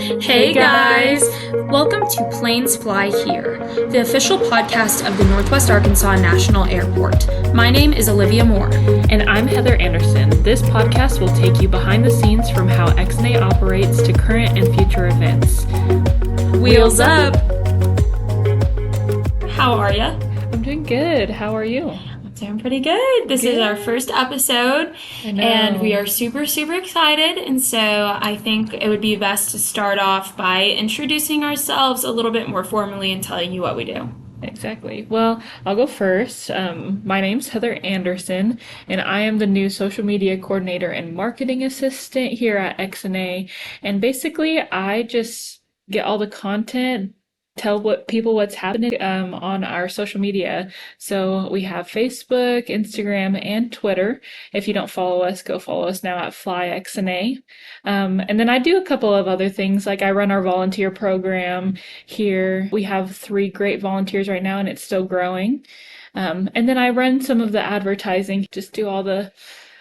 Hey guys! Welcome to Planes Fly Here, the official podcast of the Northwest Arkansas National Airport. My name is Olivia Moore. And I'm Heather Anderson. This podcast will take you behind the scenes from how XNA operates to current and future events. Wheels up! How are ya? I'm doing good. How are you? I'm doing pretty good. This is our first episode, and we are super excited. And so I think it would be best to start off by introducing ourselves a little bit more formally and telling you what we do. Exactly. Well, I'll go first. My name's Heather Anderson, and I am the new social media coordinator and marketing assistant here at XNA. And basically, I just get all the content, tell people what's happening on our social media. So we have Facebook, Instagram, and Twitter. If you don't follow us, go follow us now at FlyXNA. And then I do a couple of other things, like I run our volunteer program here. We have 3 great volunteers right now, and it's still growing. And then I run some of the advertising, just do all the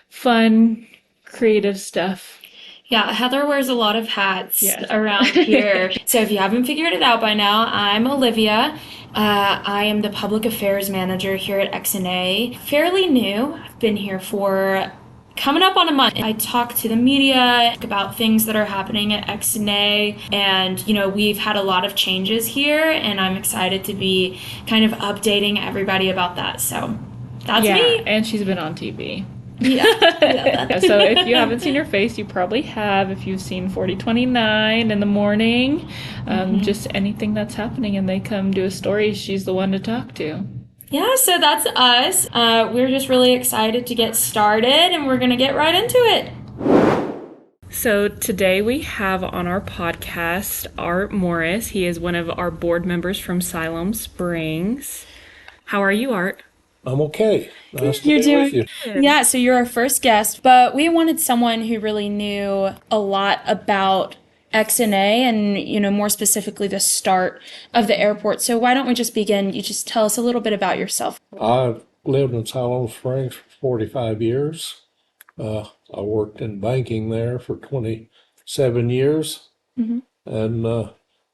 fun, creative stuff. Yeah, Heather wears a lot of hats around here. So if you haven't figured it out by now, I'm Olivia. I am the public affairs manager here at XNA. Fairly new. I've been here for coming up on a month. I talk to the media about things that are happening at XNA, and we've had a lot of changes here, and I'm excited to be kind of updating everybody about that. So that's me. And she's been on TV. Yeah. So if you haven't seen her face, you probably have. If you've seen 4029 in the morning, just anything that's happening and they come do a story, she's the one to talk to. Yeah, so that's us. We're just really excited to get started, and we're going to get right into it. So today we have on our podcast Art Morris. He is one of our board members from Siloam Springs. How are you, Art? I'm okay. Nice to You're be doing with you. Yeah, so you're our first guest, but we wanted someone who really knew a lot about XNA and, more specifically the start of the airport. So why don't we just begin? You just tell us a little bit about yourself. I've lived in Siloam Springs for 45 years. I worked in banking there for 27 years. And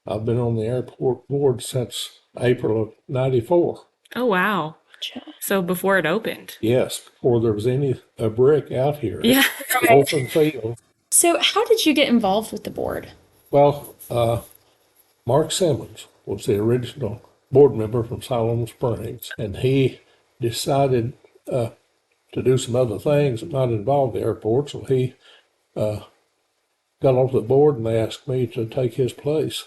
I've been on the airport board since April of 94. Oh, wow. So before it opened. Yes, before there was a brick out here. Yeah. Open field. So how did you get involved with the board? Well, Mark Simmons was the original board member from Siloam Springs, and he decided to do some other things that might involve the airport, so he got off the board and they asked me to take his place.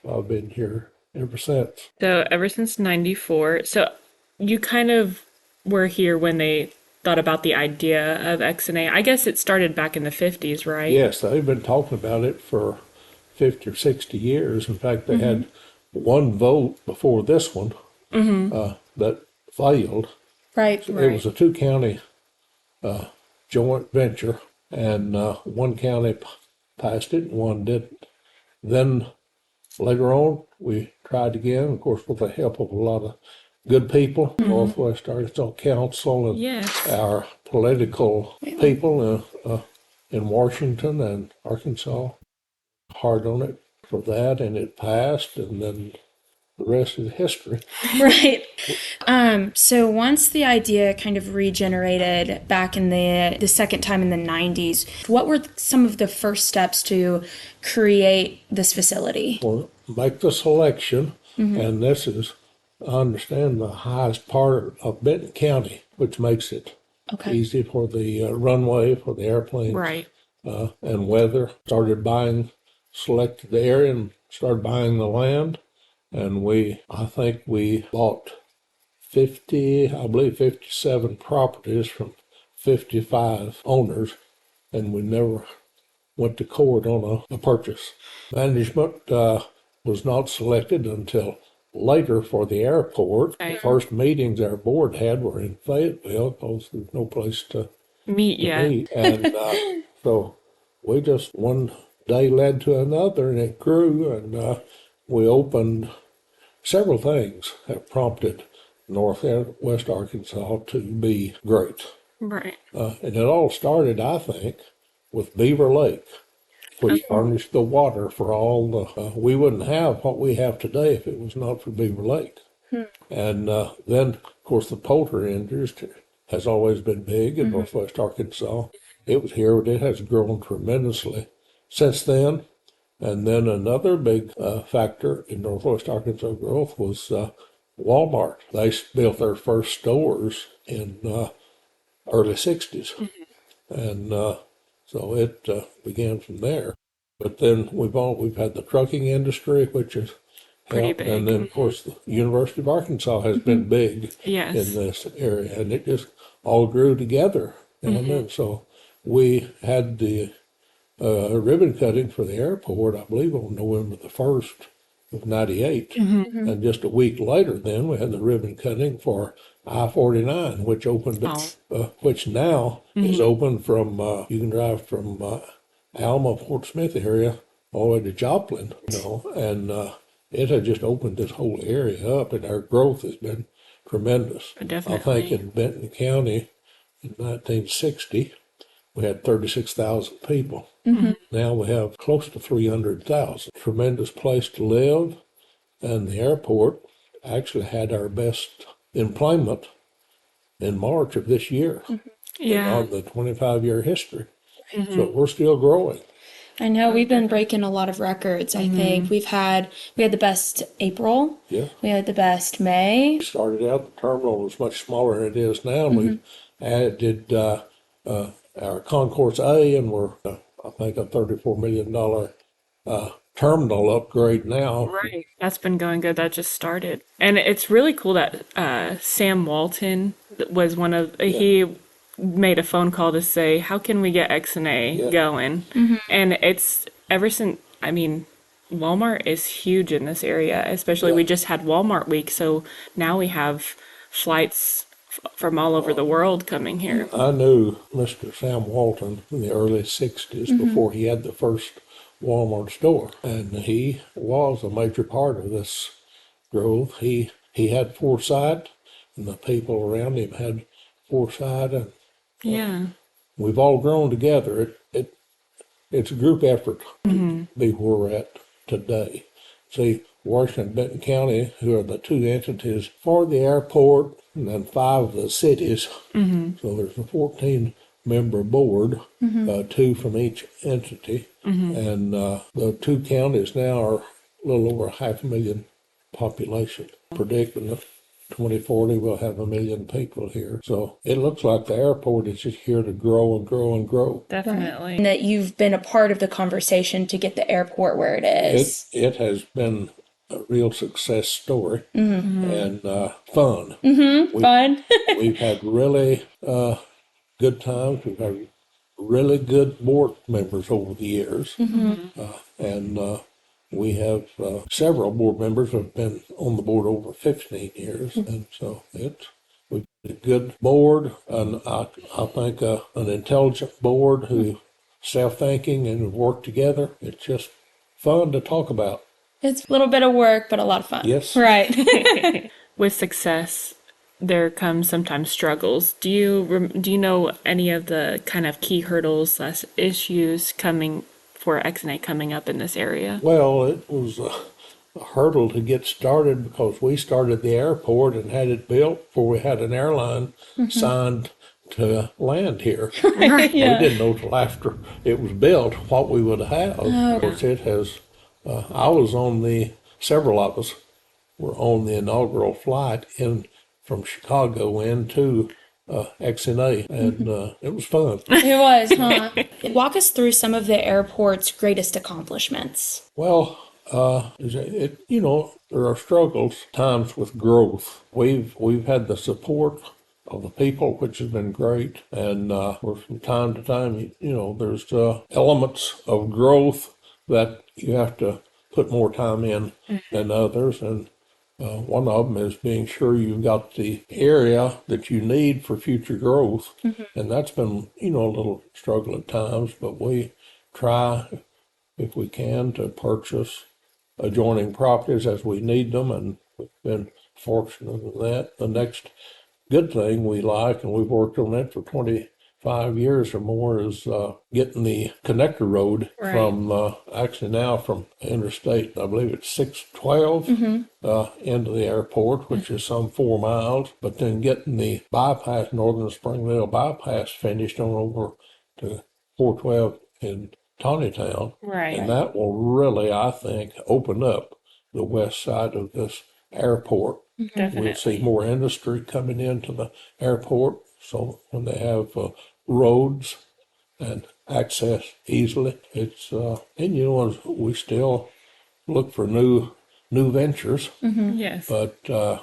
So I've been here ever since. So ever since 94. So you kind of were here when they thought about the idea of XNA. I guess it started back in the 50s, right? Yes, they've been talking about it for 50 or 60 years. In fact, they had one vote before this one that failed. Right. It was a 2-county joint venture, and one county passed it and one didn't. Then later on, we tried again, of course, with the help of a lot of good people, Northwest Arkansas Council, and our political people in Washington and Arkansas. Hard on it for that, and it passed, and then the rest is history. Right. So once the idea kind of regenerated back in the second time in the 90s, what were some of the first steps to create this facility? Well, make the selection, and this is, I understand, the highest part of Benton County, which makes it easy for the runway, for the airplanes, Right. And weather. Selected the area and started buying the land, and I think we bought 57 properties from 55 owners, and we never went to court on a purchase. Management was not selected until later for the airport. Right. The first meetings our board had were in Fayetteville because there's no place to Meet, meet. And so we just, one day led to another, and it grew, and we opened. Several things have prompted Northwest Arkansas to be great. Right. And it all started, I think, with Beaver Lake. which furnished the water for all the, we wouldn't have what we have today if it was not for Beaver Lake. And then, of course, the poultry industry has always been big in Northwest Arkansas. It was here, but it has grown tremendously since then. And then another big factor in Northwest Arkansas growth was Walmart. They built their first stores in early 60s. And so it began from there. But then we've had the trucking industry, which is Pretty helped. big. And then, of course, the University of Arkansas has been big Yes. in this area, and it just all grew together. And then so we had the ribbon cutting for the airport, I believe, on November the 1st of 98. And just a week later, then we had the ribbon cutting for I-49, which opened, which now is open from, you can drive from Alma, Fort Smith area all the way to Joplin, and it had just opened this whole area up, and our growth has been tremendous. Definitely. I think in Benton County in 1960, we had 36,000 people. Now we have close to 300,000. Tremendous place to live, and the airport actually had our best employment in March of this year Yeah. on the 25-year history. So we're still growing. I know we've been breaking a lot of records. I think we had the best April. Yeah. We had the best May. We started out, the terminal was much smaller than it is now. We added our Concourse A, and we're, I think, a $34 million terminal upgrade now. Right. That's been going good. That just started. And it's really cool that Sam Walton was one of, he made a phone call to say, how can we get XNA going? And it's ever since, I mean, Walmart is huge in this area, especially we just had Walmart week. So now we have flights from all over the world coming here. I knew Mr. Sam Walton in the early 60s before he had the first Walmart store, and he was a major part of this growth. He had foresight, and the people around him had foresight, and Yeah. we've all grown together. It's a group effort to be where we're at today. See, Washington and Benton County, who are the two entities for the airport, and then 5 of the cities. So there's a 14-member board, 2 from each entity. And the 2 counties now are a little over 500,000 population. Predicting that 2040 we'll have 1 million people here. So it looks like the airport is just here to grow and grow and grow. Definitely. And that you've been a part of the conversation to get the airport where it is. It has been a real success story and fun. Fun. We've had really good times. We've had really good board members over the years. And we have several board members who have been on the board over 15 years. And so we've got a good board, and I think an intelligent board who self-thinking and work together. It's just fun to talk about. It's a little bit of work, but a lot of fun. Yes. Right. With success, there comes sometimes struggles. Do you know any of the kind of key hurdles / issues coming for XNA coming up in this area? Well, it was a hurdle to get started because we started the airport and had it built before we had an airline signed to land here. Right. We didn't know till after it was built what we would have. Of course, it has. I was several of us were on the inaugural flight from Chicago into XNA, and it was fun. It was, huh? Walk us through some of the airport's greatest accomplishments. Well, there are struggles, times with growth. We've had the support of the people, which has been great, and from time to time, there's elements of growth that you have to put more time in than others, and one of them is being sure you've got the area that you need for future growth, and that's been, a little struggle at times, but we try, if we can, to purchase adjoining properties as we need them, and we've been fortunate in that. The next good thing we like, and we've worked on it for 20 5 years or more is getting the connector road Right. from, actually now from Interstate, I believe it's 612, into the airport, which is some 4 miles, but then getting the bypass, Northern Springville bypass finished on over to 412 in Tawnytown. Right. And that will really, I think, open up the west side of this airport. Definitely. We'll see more industry coming into the airport. So when they have roads and access easily, it's and you know we still look for new ventures, Yes. but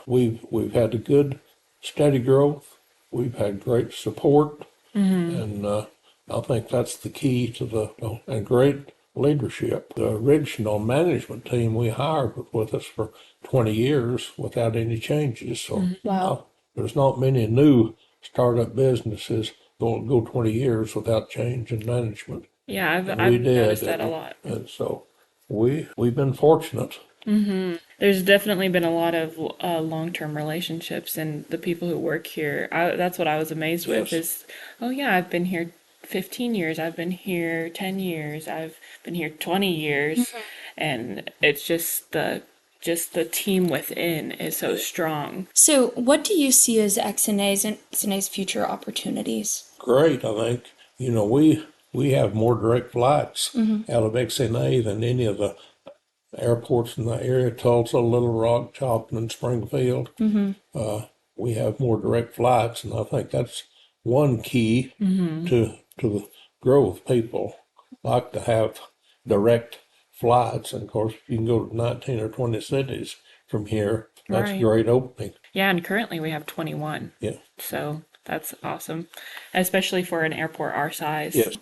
we've had a good steady growth. We've had great support, and I think that's the key to the and great leadership. The original management team we hired was with us for 20 years without any changes. So Wow. there's not many new startup businesses that'll go 20 years without change in management. Yeah, I've We did, noticed that a lot. and so we've been fortunate. There's definitely been a lot of long-term relationships, and the people who work here, that's what I was amazed with Yes. is, oh yeah, I've been here 15 years, I've been here 10 years, I've been here 20 years, and it's just the team within is so strong. So, what do you see as XNA's and XNA's future opportunities? Great, I think. You know, we have more direct flights out of XNA than any of the airports in the area, Tulsa, Little Rock, Joplin, Springfield. We have more direct flights, and I think that's one key to the growth. People like to have direct flights, and of course, if you can go to 19 or 20 cities from here, that's a Right. great opening. Yeah, and currently we have 21. Yeah. So that's awesome, especially for an airport our size. Yes.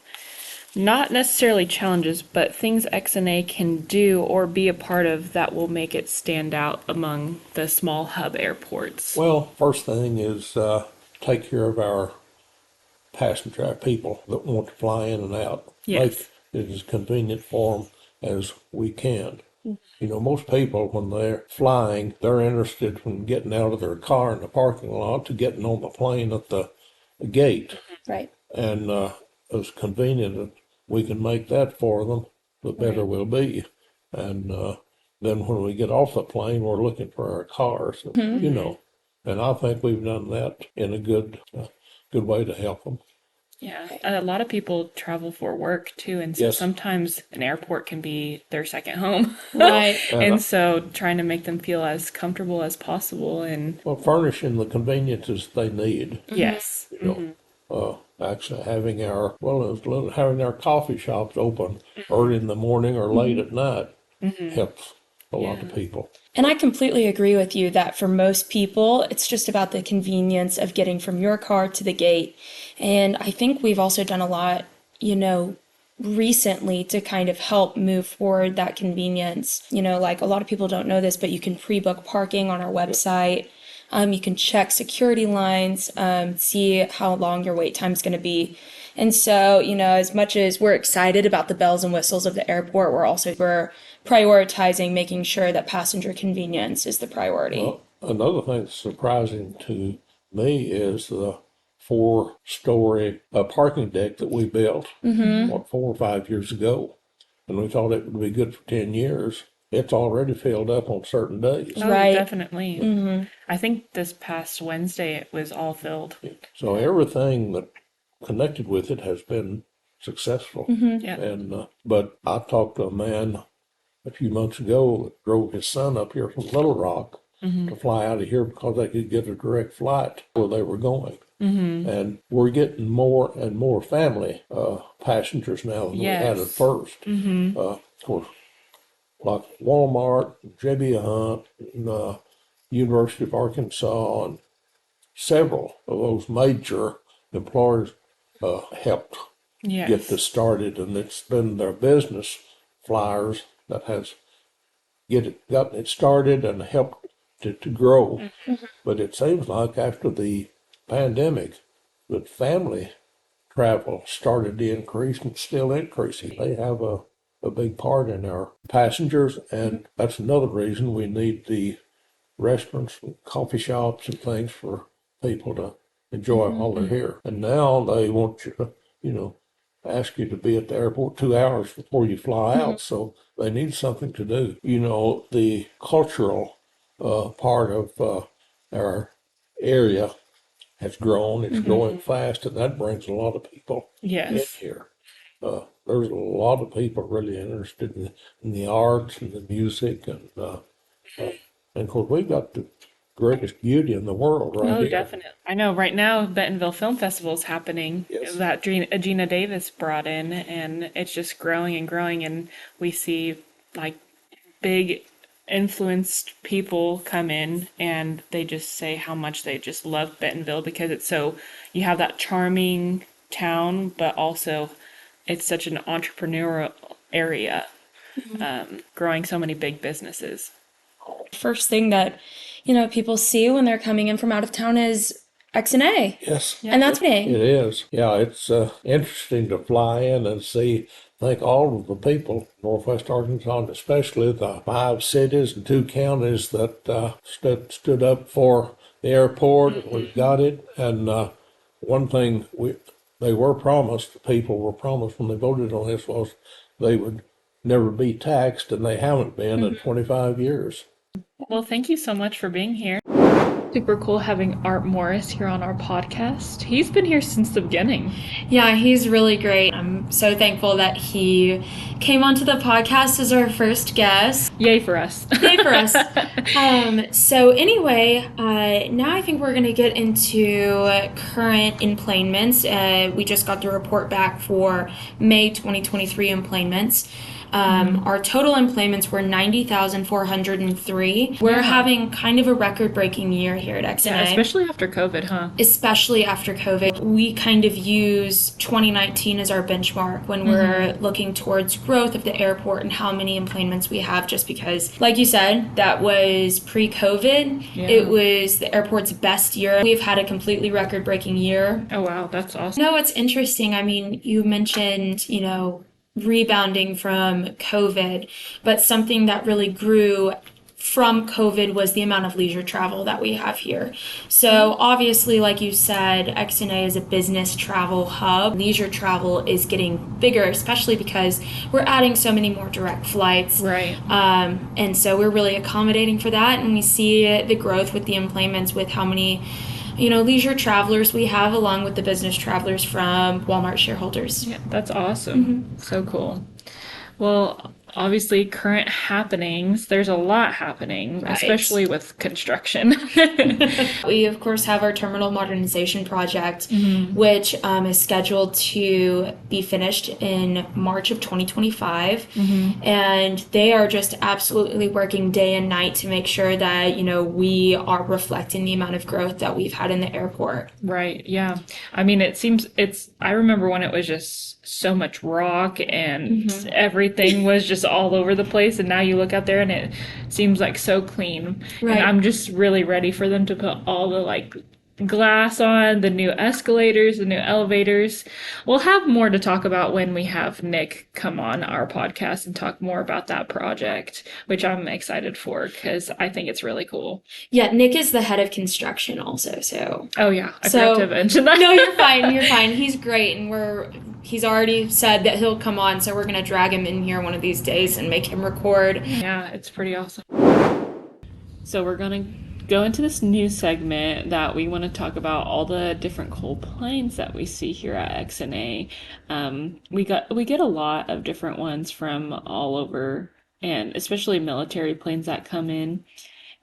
Not necessarily challenges, but things XNA can do or be a part of that will make it stand out among the small hub airports. Well, first thing is take care of our passenger, our people that want to fly in and out. Yes. Make it as convenient for them as we can. You know, most people, when they're flying, they're interested in getting out of their car in the parking lot to getting on the plane at the gate. Right. And as convenient as we can make that for them, the better we'll be. And then when we get off the plane, we're looking for our cars, you know. And I think we've done that in a good way to help them. Yeah, a lot of people travel for work too, and so Yes. sometimes an airport can be their second home. Right. And so trying to make them feel as comfortable as possible, and Well, furnishing the conveniences they need. yes, You know, actually having having our coffee shops open early in the morning or late at night helps a lot of people. And I completely agree with you that for most people, it's just about the convenience of getting from your car to the gate. And I think we've also done a lot, you know, recently to kind of help move forward that convenience. You know, like a lot of people don't know this, but you can pre-book parking on our website. You can check security lines, see how long your wait time is going to be. And so, you know, as much as we're excited about the bells and whistles of the airport, we're prioritizing making sure that passenger convenience is the priority. Well, another thing that's surprising to me is the 4-story parking deck that we built, 4 or 5 years ago. And we thought it would be good for 10 years. It's already filled up on certain days. oh, Right. definitely. I think this past Wednesday it was all filled. So everything that connected with it has been successful. Yeah. And but I talked to a man a few months ago that drove his son up here from Little Rock to fly out of here because they could get a direct flight where they were going. And we're getting more and more family passengers now than we had at first. Of course, like Walmart, J.B. Hunt, and University of Arkansas, and several of those major employers helped Yes. get this started, and it's been their business flyers that has gotten it started and helped to grow. But it seems like after the pandemic, that family travel started to increase and still increasing. They have a big part in our passengers, and that's another reason we need the restaurants and coffee shops and things for people to enjoy it while they're here. And now they want you to, ask you to be at the airport 2 hours before you fly out. So they need something to do. The cultural part of our area has grown. It's growing fast, and that brings a lot of people in here. There's a lot of people really interested in the arts and the music, and of course we've got the greatest beauty in the world right here. Definitely. I know right now Bentonville Film Festival is happening Yes. that Gina Davis brought in, and it's just growing and growing, and we see like big influenced people come in and they just say how much they just love Bentonville because you have that charming town, but also it's such an entrepreneurial area, growing so many big businesses. First thing that, people see when they're coming in from out of town is XNA. Yes. And that's big. It is. Yeah, it's interesting to fly in and think all of the people, Northwest Arkansas, and especially the 5 cities and 2 counties that stood up for the airport, and we've got it. And one thing the people were promised when they voted on this was they would never be taxed, and they haven't been in 25 years. Well, thank you so much for being here. Super cool having Art Morris here on our podcast. He's been here since the beginning. Yeah, he's really great. I'm so thankful that he came onto the podcast as our first guest. Yay for us. Yay for us. So anyway, now I think we're going to get into current emplanements. We just got the report back for May 2023 emplanements. Our total emplanements were 90,403. We're having kind of a record-breaking year here at XNA. Yeah, especially after COVID, huh? Especially after COVID. We kind of use 2019 as our benchmark when we're looking towards growth of the airport and how many emplanements we have, just because, like you said, that was pre-COVID. Yeah. It was the airport's best year. We've had a completely record-breaking year. Oh, wow, that's awesome. No, it's interesting. I mean, you mentioned, rebounding from COVID, but something that really grew from COVID was the amount of leisure travel that we have here. So obviously, like you said, XNA is a business travel hub. Leisure travel is getting bigger, especially because we're adding so many more direct flights. Right. And so we're really accommodating for that, and we see the growth with the emplanements with how many leisure travelers we have, along with the business travelers from Walmart shareholders. Yeah, that's awesome. So cool. Well, obviously, current happenings, there's a lot happening, Right. especially with construction. We, of course, have our terminal modernization project, which is scheduled to be finished in March of 2025. And they are just absolutely working day and night to make sure that, we are reflecting the amount of growth that we've had in the airport. Right, yeah. I mean, I remember when it was just so much rock and everything was just all over the place, and now you look out there and it seems like so clean. Right. And I'm just really ready for them to put all the glass on, the new escalators, the new elevators. We'll have more to talk about when we have Nick come on our podcast and talk more about that project, which I'm excited for because I think it's really cool. Yeah, Nick is the head of construction also, so. Oh yeah, I forgot to mention that. No, you're fine, you're fine. He's great, and he's already said that he'll come on, so we're going to drag him in here one of these days and make him record. Yeah, it's pretty awesome. So we're going to go into this new segment that we want to talk about all the different cool planes that we see here at XNA. We get a lot of different ones from all over, and especially military planes that come in,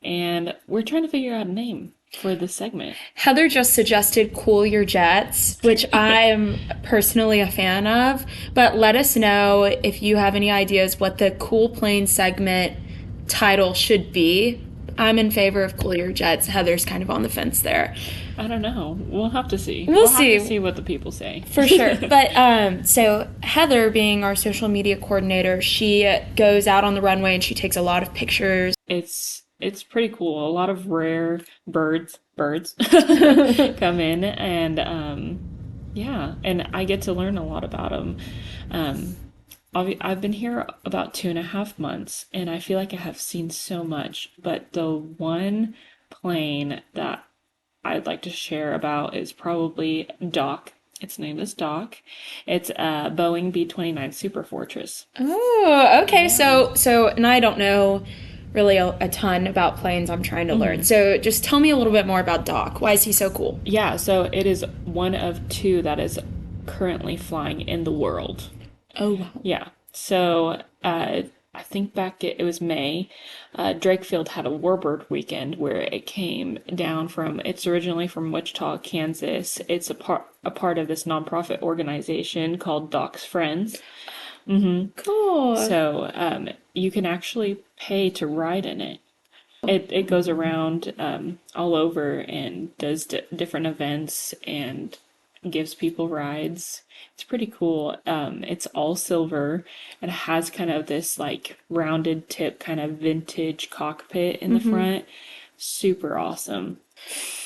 and we're trying to figure out a name for this segment. Heather just suggested Cool Your Jets, which I am personally a fan of, but let us know if you have any ideas what the Cool Plane segment title should be. I'm in favor of Cool Your Jets. Heather's kind of on the fence there. I don't know. We'll have to see. We'll have see. to see what the people say. For sure. But so Heather, being our social media coordinator, she goes out on the runway and she takes a lot of pictures. It's pretty cool. A lot of rare birds come in, and yeah, and I get to learn a lot about them. I've been here about 2.5 months, and I feel like I have seen so much, but the one plane that I'd like to share about is probably Doc. Its name is Doc. It's a Boeing B-29 Super Fortress. Oh, okay. Yeah. So, and I don't know really a ton about planes. I'm trying to learn. So just tell me a little bit more about Doc. Why is he so cool? Yeah, so it is one of two that is currently flying in the world. Oh, wow. Yeah. So I think back it was May. Drakefield had a Warbird weekend where it came down from. It's originally from Wichita, Kansas. It's a part of this nonprofit organization called Doc's Friends. Cool. So you can actually pay to ride in it. It goes around all over and does different events and gives people rides. It's pretty cool. It's all silver and has kind of this like rounded tip kind of vintage cockpit in the front. Super awesome.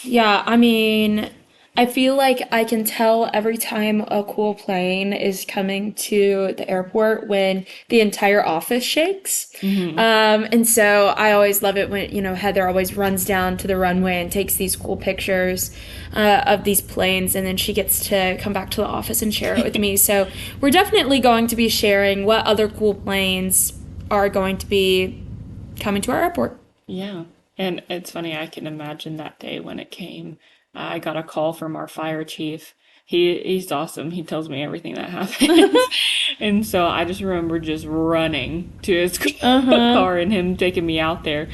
Yeah, I mean, I feel like I can tell every time a cool plane is coming to the airport when the entire office shakes. And so I always love it when, Heather always runs down to the runway and takes these cool pictures of these planes, and then she gets to come back to the office and share it with me. So we're definitely going to be sharing what other cool planes are going to be coming to our airport. Yeah. And it's funny, I can imagine that day when it came. I got a call from our fire chief. He's awesome. He tells me everything that happens. And so I just remember just running to his car and him taking me out there.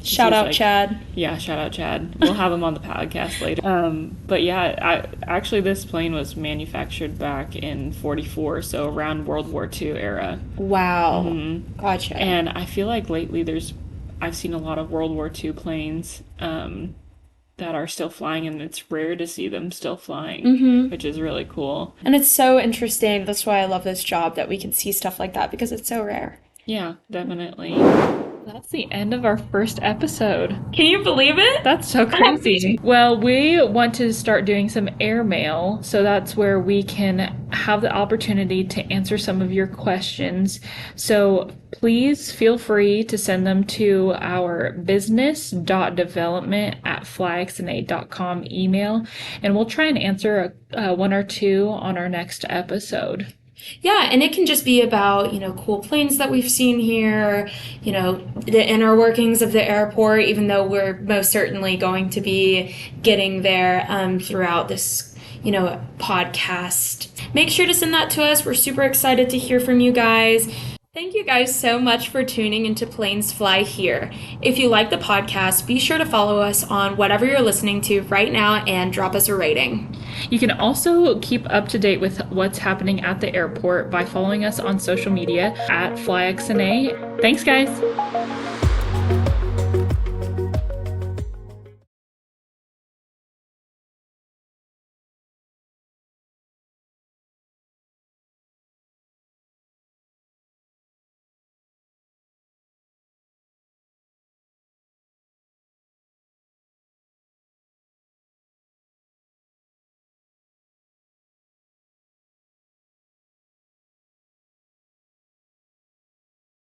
Shout out Chad. Yeah, shout out Chad. We'll have him on the podcast later. But yeah, actually this plane was manufactured back in 1944, so around World War II era. Wow. Gotcha. And I feel like lately I've seen a lot of World War II planes that are still flying, and it's rare to see them still flying, which is really cool. And it's so interesting. That's why I love this job, that we can see stuff like that, because it's so rare. Yeah, definitely. That's the end of our first episode. Can you believe it? That's so crazy. Well, we want to start doing some airmail, so that's where we can have the opportunity to answer some of your questions. So please feel free to send them to our business.development@flyxna.com email, and we'll try and answer one or two on our next episode. Yeah, and it can just be about, cool planes that we've seen here, the inner workings of the airport, even though we're most certainly going to be getting there throughout this, podcast. Make sure to send that to us. We're super excited to hear from you guys. Thank you guys so much for tuning into Planes Fly Here. If you like the podcast, be sure to follow us on whatever you're listening to right now and drop us a rating. You can also keep up to date with what's happening at the airport by following us on social media @FlyXNA. Thanks, guys!